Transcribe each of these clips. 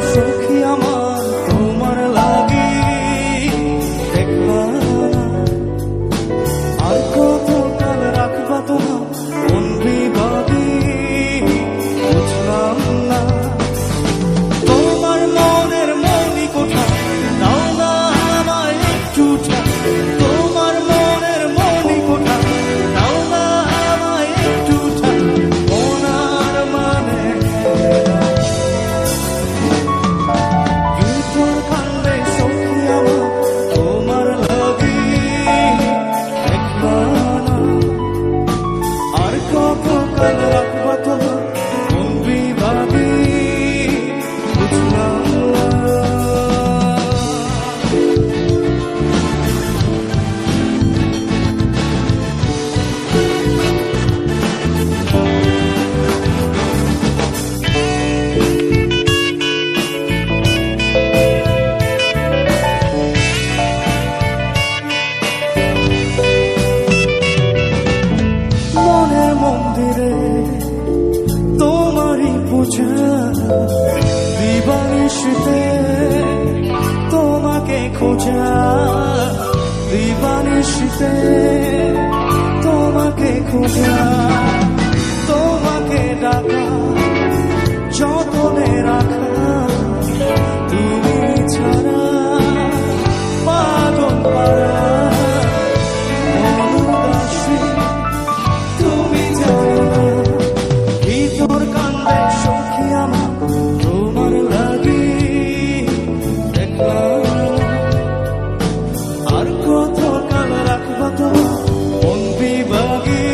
সখী আমার তোমার লাগি দেখলা আর কত কাল রাখবা তোমার কোন বিভাগী বুঝলাম না তোমার মনের মনি কোঠা দাও না আমায় একটু তোমার মনের মনি কোঠা দাও না আমায় একটু মনার মানে ভিতর কান্দে সখী আমার তোমার লাগি দেখবা না আর কত কাল রাখবা তোমার কোন বিভাগী বুঝলাম মনের মন্দিরে তোমারই পূজা দিবানিশিতে তোমাকে খোঁজা দিবানিশিতে তোমাকে খোঁজা তোমাকে ডাকা যতনে রাখা তুমি ছাড়া পাগল পাড়া অনুদাসী তুমি জানো না ভিতর কান্দে সখী আমার তোমার লাগি দেখলাম আর কত কাল রাখবা তোমার কোন বিভাগী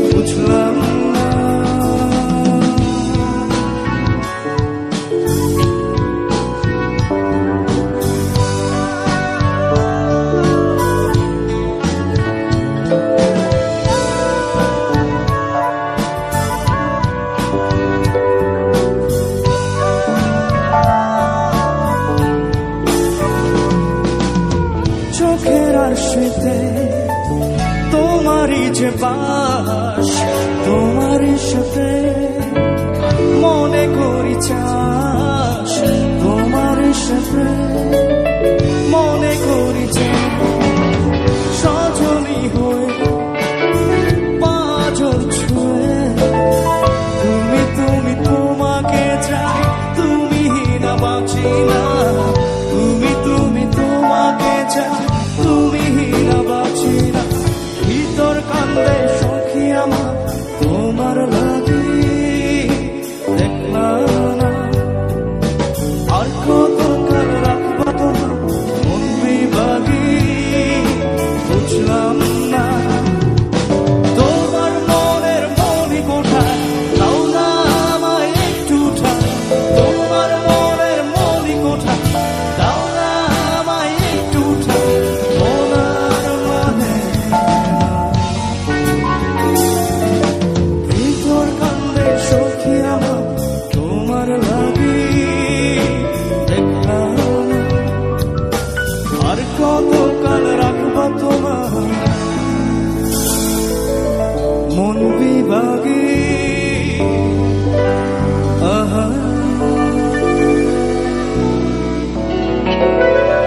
বুঝলাম না চোখের আশিতে তোমারই যে বাস তোমারই সাথে মনে করি চাস তোমারই সাথে মনে করি যে সজনী হয়ে পাঁজর ছুঁয়ে তুমি তুমি তোমাকে চাই তুমি না বাঁচি না তুমি তুমি তোমাকে চাই তুমি না বাঁচি না ভিতর কান্দে সখী আমার তোমার লাগি দেখলা না আর কত কাল রাখবা তোমার মন বিভাগী বুঝলাম না তোমার মনের মনি কোঠা দাও না আমায় একটু তোমার মনের মনি কোঠা দাও না আমায় একটু মনার মানে ভিতর কান্দে সখী আমার তোমার লাগি দেখলাম আর কত কাল রাখবা তোমার মন বিভাগী